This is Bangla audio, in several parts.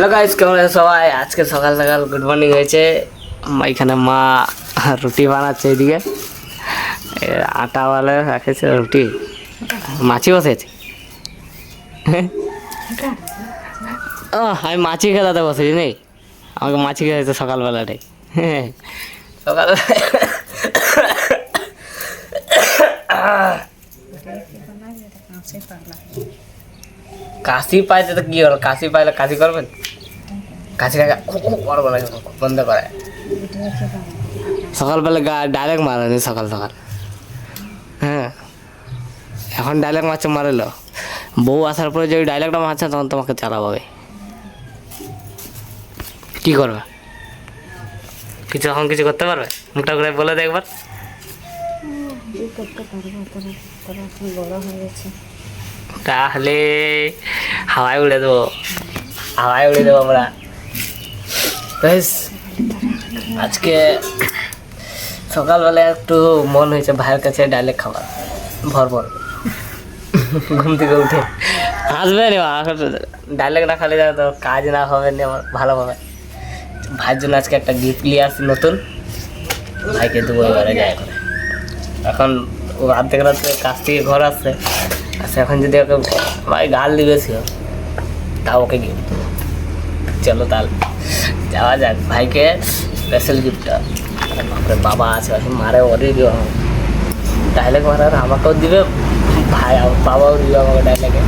হ্যালো গাইস, কেমন আছে সবাই? আজকে সকাল সকাল গুড মর্নিং হয়েছে। এখানে মা রুটি বানাচ্ছে, এদিকে আটাওয়ালা রাখেছে রুটি, মাছি বসেছে। আমি মাছি খেলাতে বসেছি নেই, আমাকে মাছি খেয়েছে সকালবেলাটাই। হ্যাঁ সকাল কাশি পাইতে তো কি হলো, কাশি পাইলে কাশি করবেন? কাশি করবো না, বন্ধ করে সকালবেলা ডাইরেক্ট মারেনি সকাল সকাল। হ্যাঁ এখন ডাইরেক্ট মারছে, মারেলো বউ আসার পরে যে ডাইরেক্টটা মারছে তখন তোমাকে চালাবে। কি করবে? কিছু এখন কিছু করতে পারবে? মুখটা করে বলে দে একবার। তাহলে হাওয়ায় উড়ে দেবো, হাওয়ায় উড়ে দেবো আমরা। বেশ আজকে সকালবেলা একটু মন হয়েছে ভাইয়ের কাছে ডাইরেক্ট খাবার, ভরভর ঘুম থেকে উঠে আসবে না। ডাইরেক্ট না খালে তো কাজ না হবে না আমার ভালোভাবে। ভাইয়ের জন্য আজকে একটা গিফট নিয়ে আসি নতুন, ভাইকে দেবো এবারে যায় করে। এখন ও অর্ধেক রাত্রে কাছ থেকে ঘর আসছে, আচ্ছা এখন যদি ওকে ভাই গাল দিবে তাও ওকে গিফট দেবো। চলো তাহলে যাওয়া যাক, ভাইকে স্পেশাল গিফটটা। বাবা আছে, মারে ওরই দিও, ডাইলেক্ট মারে আমাকেও দিবে, ভাই বাবাও দিবে আমাকে ডাইলেক্টে,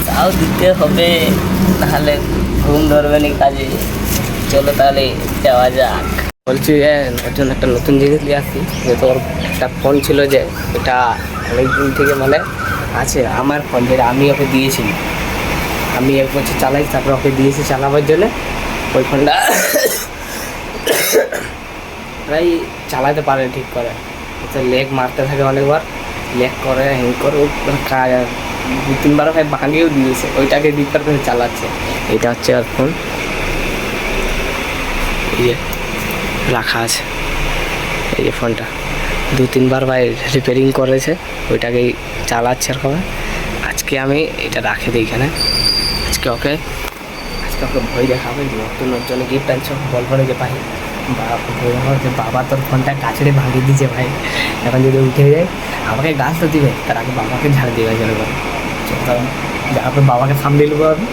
তাও দিতে হবে, নাহলে ঘুম ধরবে না কাজে। চলো তাহলে যাওয়া যাক। বলছি ওর জন্য একটা নতুন জিনিস নিয়ে আসছি, যে তোর একটা ফোন ছিল যে এটা অনেক দিন থেকে মানে আছে আমার ফোন, যেটা আমি ওকে দিয়েছিলাম, আমি 1 বছর চালাই, তারপর ওকে দিয়েছি চালাবার জন্য। ওই ফোনটা প্রায় চালাতে পারে ঠিক করে, লেগ মারতে থাকে অনেকবার, লেগ করে হ্যাং করে কাজ 2-3 ভাই ভাঙিয়েও দিয়েছে, ওইটাকে দিকবার করে চালাচ্ছে। এটা হচ্ছে আর ফোন, এই যে রাখা আছে, এই যে ফোনটা 2-3 ভাই রিপেয়ারিং করেছে, ওইটাকেই চালাচ্ছে আর কবে। আজকে আমি এটা রাখে দিই এখানে, আজকে ওকে ভয় দেখাবে যে নতুন ওর জন্য গিফট আনছো, বলবো না যে ভাই যে বাবা তোর ফোনটা কাছড়ে ভাঙিয়ে দিয়েছে ভাই, এখন যদি উঠে যায় আমাকে গাছ তো দিবে, তার আগে বাবাকে ঝাড় দিবে। চলে যার বাবাকে সামনে নেবো আমি,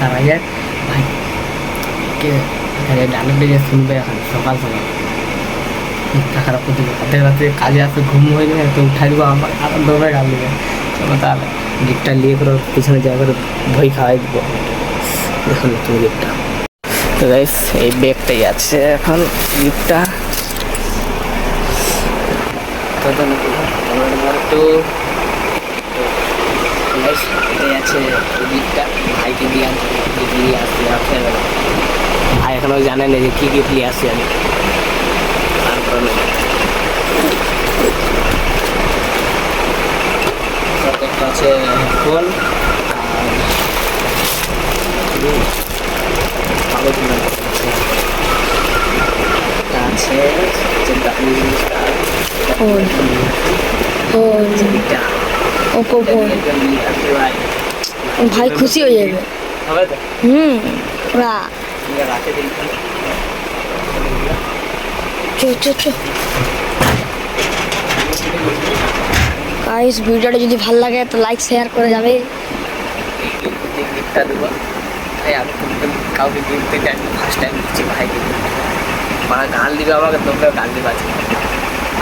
তার আগে ভাই কে ডায়লগ দিয়ে শুনবে এখন সকাল সকাল, মুখটা খারাপ করে দেবে, অর্ধেক রাত্রে কাজে আসতে ঘুম হয়ে যাবে, তো উঠাই দেবো আমার আনন্দ হবে, গাল দেবে। চলো তাহলে গিফটটা নিয়ে করে পিছনে যাওয়া করে ভয় খাওয়াই দেবো। দেখুন নতুন গিফটটা, তো গাইস এই ব্যাগটাই আছে এখন গিফটটা। একটু এটাই আছে গিফটটা, ভাইকে দিয়ে আসতে আসতে ভাই এখনও জানে না যে কী গিফট নিয়ে আসছি আমি। তারপরে একটা আছে হেডফোন, আছে ওপো ফোন। ভাই খুশি হয়ে যাবে। ওরা গাইস ভিডিওটা যদি ভালো লাগে তো লাইক শেয়ার করে যাবে। গিফটটা দেবো ভাই, আমি কাউকে গিফট দিতে ফার্স্ট টাইম দিচ্ছি ভাইকে, মারা গাল দিবে আমাকে, তোমরা গাল দিবে। আছে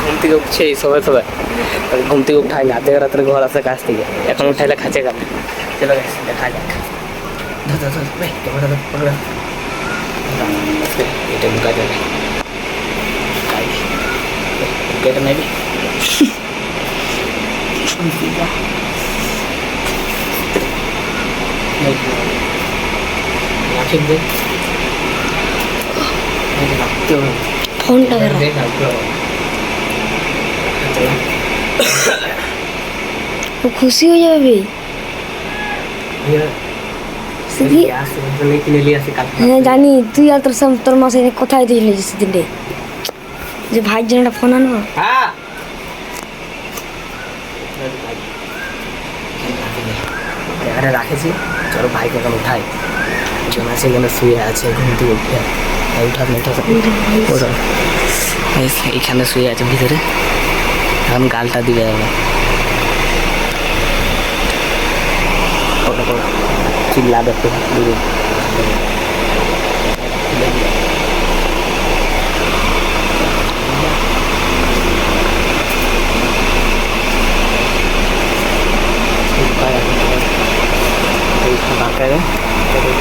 ঘুম থেকে উঠছে এই সবাই ঘুম থেকে উঠাই না, অর্ধেক রাত্রে ঘর আসে কাছ থেকে, এখন উঠাইলে খাচ্ছে গাল। চলো দেখা যাক, এটা ঢুকা যাবে, এটা নেবি ফোনটা ও খুশি হয়ে যাবে। হ্যাঁ জানি, তুই আর তোর মাসে কোথায় দিয়েছিলি সেদিনটে যে ভাইয়ের জন্য একটা ফোন আনবো। রাখেছি, চলো ভাইকে এখন উঠাই। জন আছে এখানে শুয়ে আছে ঘুম থেকে উঠে উঠান ওঠা এখানে শুয়ে আছে ভিতরে এখন গালটা দিবে চিল্লা দেখতে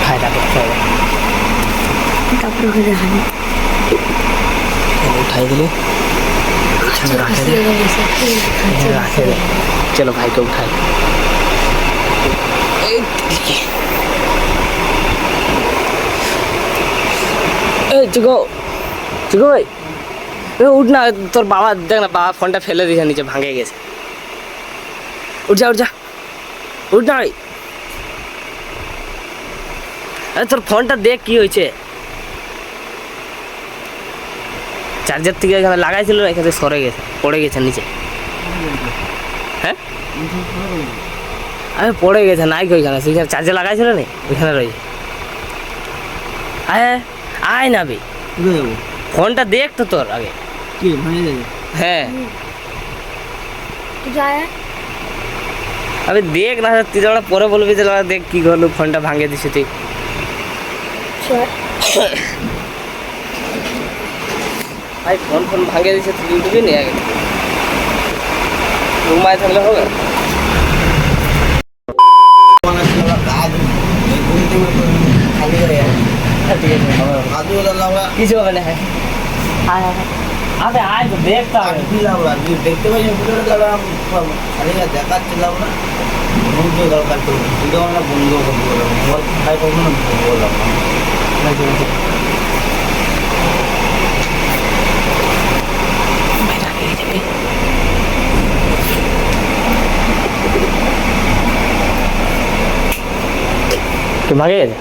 ফায়দা করতে হবে কাপড় ঘরে হানি उठाई दिले राखे दे चलो भाई को उठाए चिको चिको भाई उठ ना তোর বাবা দেখ না বাবা ফোনটা ফেলে দিয়েছে নিচে ভাঙে গেছে উঠ যা উঠ না ভাই আরে তোর ফোনটা দেখ কি হয়েছে চার্জার থেকে এখানে লাগাইছিল এখানে সরে গেছে পড়ে গেছে নিচে হ্যাঁ আরে পড়ে গেছে নাই ওইখানে সেখানে চার্জার লাগাইছিল না ওইখানে রয়েছে আয় আয় না বে ফোনটা দেখ তো তোর আগে হ্যাঁ আবে দেখ না তুই যখন পরে বলবি যে দেখ কি করলো ফোনটা ভাঙে দিছে তুই ভাই ফোন ভাঙে দিছে তুই উঠবি নি আগে ঘুমায় থাকলে হবে কিছু হবে না হ্যাঁ আবে আয় তো দেখতে হবে দেখতে পাই দেখাচ্ছিলাম না বন্ধু দরকার তো আমরা বন্ধু ভাই কখনো বললাম ভাগে গেছে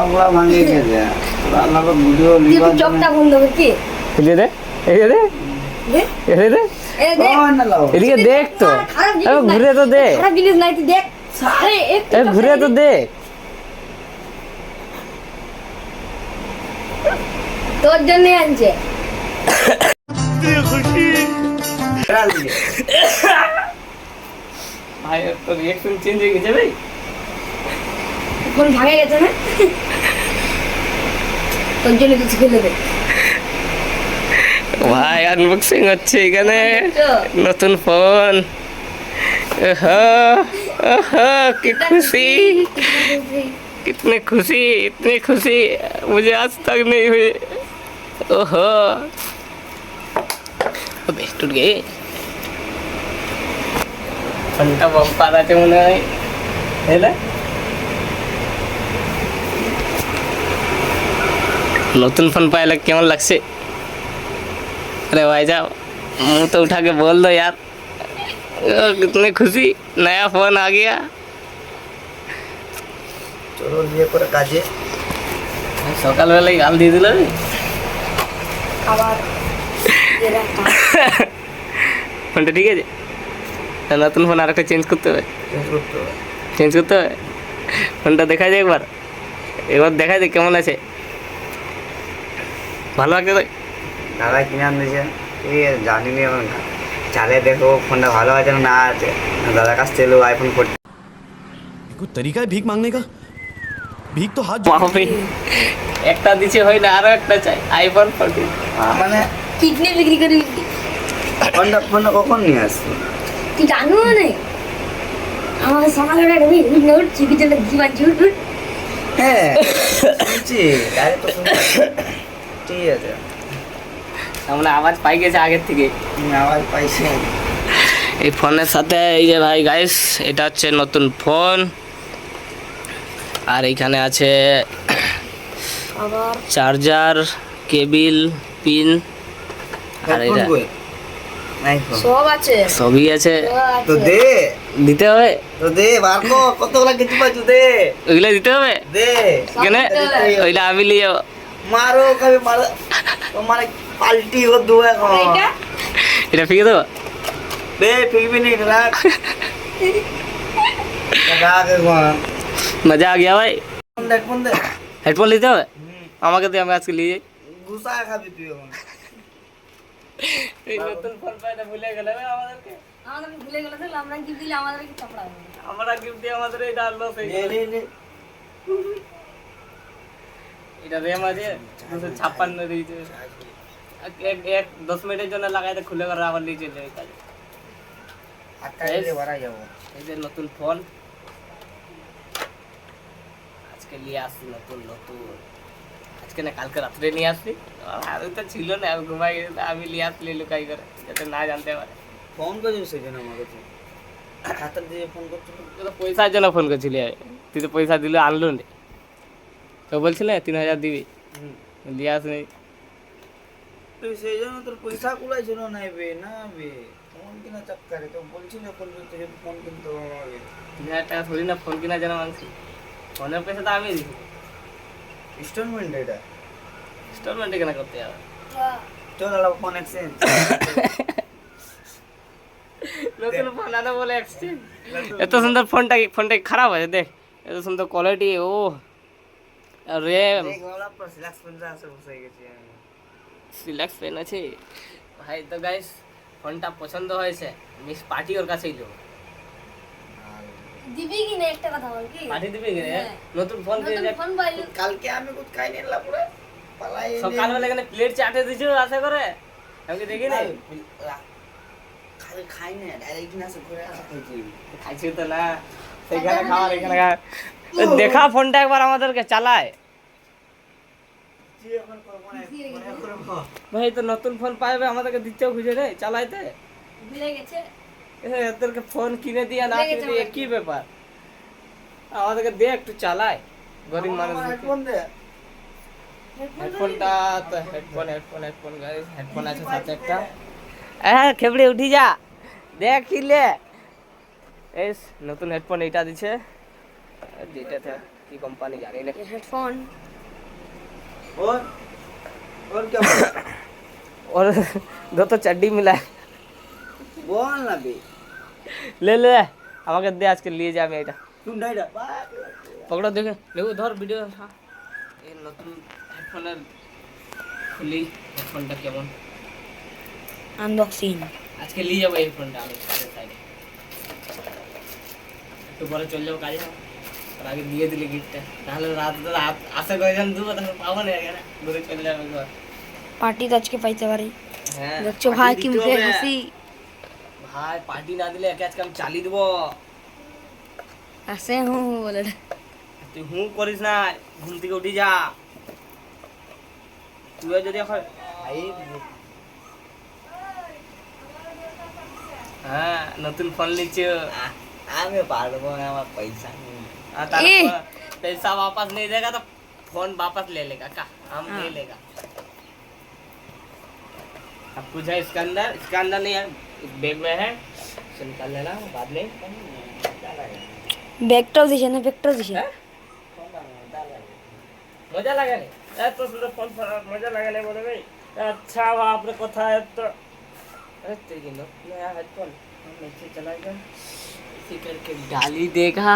ওরা ভাঙে গেছে ভিডিও চোখটা বন্ধ কর কি দে এদিকে দেখ তো ঘুরে তো দেখ খারাপ জিনিস নাই তুই দেখ আরে ঘুরে তো দেখ তোর জন্য আনছে ভাই তোর রিঅ্যাকশন চেঞ্জ হয়ে গেছে ভাই ফোন ভাঙে গেছে না তোর জন্য কিছু খেলে দে ভাই আনবক্সিং হচ্ছে এখানে নতুন ফোন কি খুশি कितने खुशी इतनी खुशी मुझे आज तक नहीं हुई ओहो अबे टूट गए फंटा बम पारा थे मने हेला नतून फोन पाइला केमन लागছে अरे भाई साहब मुंह तो उठा के बोल दो यार कितने खुशी नया फोन आ गया চলো বিয়ে করে কাজে সকালবেলায় গাল দিয়ে দিল আবার ফোনটা ঠিক আছে নতুন ফোন আর একটা চেঞ্জ করতে হবে ফোনটা দেখা যায় একবার দেখা যায় কেমন আছে ভালো লাগছে তো দাদা কিনে আনছে জানি নি চালে দেখো ফোনটা ভালো আছে না আছে দাদার কাছ থেকে আইফোন 14 कोई तरीका है भीख मांगने का भीख तो हाथ বাপরে একটা দিছে হয় না আরো একটা চাই আইফোন 14 মানে কিডনি বিক্রি করে ফোনটা কখন নিয়ে আসছো তুই জানো না আমাকে সকালে ডাকবি নোট চিপি চলে জীবন ঝুট হ্যাঁ শুনছি গাড়ি তো শুনছি ঠিক আছে আমরা আওয়াজ পাই গেছে আগের থেকে আওয়াজ পাইছি এই ফোনের সাথে এই যে ভাই গাইস এটা হচ্ছে নতুন ফোন আর এইখানে আছে আবার চার্জার কেবিল পিন আর এটা আইফোন সব আছে সবই আছে তো দে দিতে হবে তো দে বারকো কতগুলা কিছু পাচ্ছ দে ওইগুলো দিতে হবে দে কেন ওইটা আমি নিয়ে যাবো মারো কবে মারো মানে পাল্টি ও দু এখন এটা এটা ফিকে দেবো দে ফিরবি নি রাখ রাখ এখন मजा आ गया भाई। হেডফোন দে हेडफोन लेते হবে আমাকে দিয়ে আমি আজকে নিয়ে যাই। গুসা খাবি তুই এখন এই নতুন ফোন পাইটা ভুলে গেলে ভাই আমাদেরকে। আমাদের ভুলে গেল তো আমরা গিফট দিলে আমাদেরকে চাপড়া হবে আমরা গিফট দিয়ে আমাদের এই ডাললো সেই নে এটা র্যাম আছে 256 দিয়েছে। এক 10 মিনিটের জন্য লাগাইতে খুলে করে আবার নিয়ে চলে যায় কাজে। আটকা দিলে ভরা যাবো এই যে নতুন ফোন আজকে নিয়ে আসছি নতুন আজকে না কালকে রাত্রে নিয়ে আসছি। আর তো ছিল না আমি ঘুমাই গেছি আমি নিয়ে আসলি লুকাই করে যাতে না জানতে পারে। ফোন করেছিস সেজন্য আমাকে তুই খাতার দিয়ে ফোন করছিস তুই তো পয়সার জন্য ফোন করছিলি তুই তো পয়সা দিলে আনলো না তো বলছিলে 3000 দিবি দিয়ে আসনি। তুই সেই জন্য তোর পয়সা কুলাইছিল না বে না বে ফোন কিনা চক্করে তো বলছিল ফোন কিনতে যদি ফোন কিনতে হবে 3000 টাকা থোড়ি না ফোন কেনার জন্য মাংসি ফোনের পয়সা তো আমি দিছি ইনস্টলমেন্ট এটা ইনস্টলমেন্টে কেনা করতে হবে। চল আলা ফোন এক্সচেঞ্জ নতুন ফোন আনা বলে এক্সচেঞ্জ এত সুন্দর ফোনটা খারাপ আছে দেখ এত সুন্দর কোয়ালিটি ও র্যাম দেখ ওলা পর সিলেক্ট পেনটা আছে বসে গেছি আমি সিলেক্ট পেন আছে ভাই। তো গাইস ফোনটা পছন্দ হয়েছে মিস পার্টি ওর কাছেই দেবো। দিবি কি না একটা কথা বল কি পার্টি দিবি কি রে? নতুন ফোন কিনে দেখ ফোন পাইলি কালকে আমি কুছ খাই নিলা পুরো পালাই সকালবেলা এখানে প্লেট চাটে দিছো আশা করে আমি কি দেখি নাই খালি খাই না ডাইরেক্ট না সে ঘুরে আসা খাইছি খাইছি তো না সেখানে খাওয়ার এখানে খাওয়ার দেখা ফোনটা একবার আমাদেরকে চালায় তুই এখন করব না মনে করব ভাই তো নতুন ফোন পাইবে আমাদেরকে দিতেও খুঁজে রে চালাইতে ভুলে গেছে এদেরকে ফোন কিনে দিয়ে না কিনে দিয়ে কি ব্যাপার আমাদেরকে দে একটু চালায় গরিব মানুষ ফোন দে হেডফোনটা তো হেডফোন গাইস হেডফোন আছে সাথে একটা হ্যাঁ খেবড়ে উঠি যা দেখ কিলে এই নতুন হেডফোন এইটা দিছে যেটাতে কি কোম্পানি জানি না হেডফোন और और क्या और दो तो चड्डी मिला है बोल ना बे ले আমাকে দে আজকে নিয়ে যা আমি এটা तुम डाइडा পকড়ো দেখে দেখো ধর ভিডিও হ্যাঁ এই নতুন হেডফোনের খুলি হেডফোনটা কেমন আনবক্সিং আজকে নিয়ে যাবো এই ফোনটা আমি কাজের সাইডে একটু পরে চলে যাবো কাজে আর আগে দিয়ে দিলে গিফটটা তাহলে রাত আশা করে যান দুটো তাহলে পাবো না এখানে ঘুরে চলে যাবে ঘর পার্টি তো আজকে পাইতে পারি হ্যাঁ দেখছো ভাই কি মুখে হাসি ভাই পার্টি না দিলে একে আজকে আমি চালিয়ে দেবো আসে হুঁ বলে তুই হুঁ করিস না ঘুম থেকে উঠি যা তুইও যদি এখন भाई হ্যাঁ নতুন ফোন নিচ্ছে আমি পারবো না আমার পয়সা নেই पैसा वापस नहीं देगा तो फोन वापस ले लेगा का हम ले लेगा अब कुछ है इसके अंदर नहीं है बैग में है इसे निकाल लेना बाद में ব্যাগটাও দিছে না ব্যাগটাও দিছে मजा लगा नहीं तो सुंदर फोन मजा लगा नहीं बोले भाई अच्छा आपने कथा है तो अरे तेरी नया हेडफोन नीचे चला गया इसी करके डाली देगा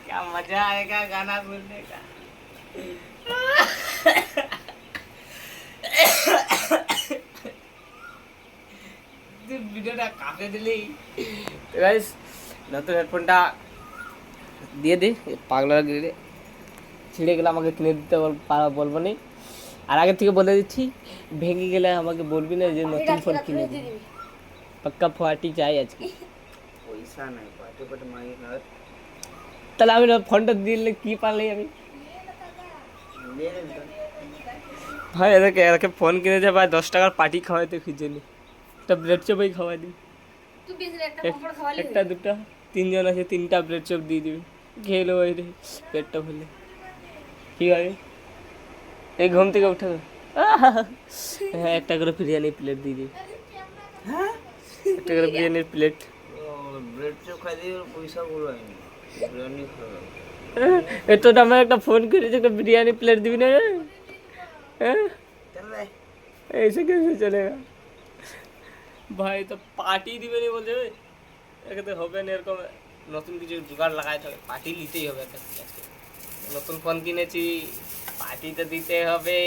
क्या मजा आएगा गाना सुनने का ভিডিওটা কাটে দিলি গাইস নতুন হেডফোনটা দিয়ে দে পাগলা গিয়ে ছিঁড়ে গেলে আমাকে কিনে দিতে বলবো নি আর আগে থেকে বলে দিচ্ছি ভেঙে গেলে আমাকে বলবি না যে নতুন ফোন কিনে দিবি পাক্কা ফাটি চাই আজকে পয়সা নাই পাটে পাটে মাগি না তাহলে আমি ফোনটা দিলে কি পারলে আমি ले ले ভাই এদেরকে ফোন কিনে যে ভাই 10 টাকার পার্টি খাওয়াইতে খুঁজে নি একটা ব্রেড চপই খাওয়াই দিই তুই বেশি একটা পাপড় খাওয়ালি একটা দুটা তিনজন আছে তিনটা ব্রেড চপ দিয়ে দিবি খেয়ে নেবো এই পেটটা ভরলে কি হবে এই ঘুম থেকে উঠে হ্যাঁ একটা করে বিরিয়ানি প্লেট দিয়ে দিবি হ্যাঁ একটা করে বিরিয়ানির প্লেট ব্রেড চপ খাই দিয়ে পয়সা গুলো আইনি বিরিয়ানি খাওয়া এত দামে একটা ফোন করেছে একটা বিরিয়ানি প্লেট দিবি না হ্যাঁ चल रे ऐसे कैसे चलेगा भाई तो पार्टी दिबे नहीं बोलते একে তো হবে না এরকম নতুন কিছু জোগাড় লাগাইতে হবে, পার্টি নিতেই হবে একটা আজকে। নতুন ফোন কিনেছি, পার্টি তো দিতে হবে।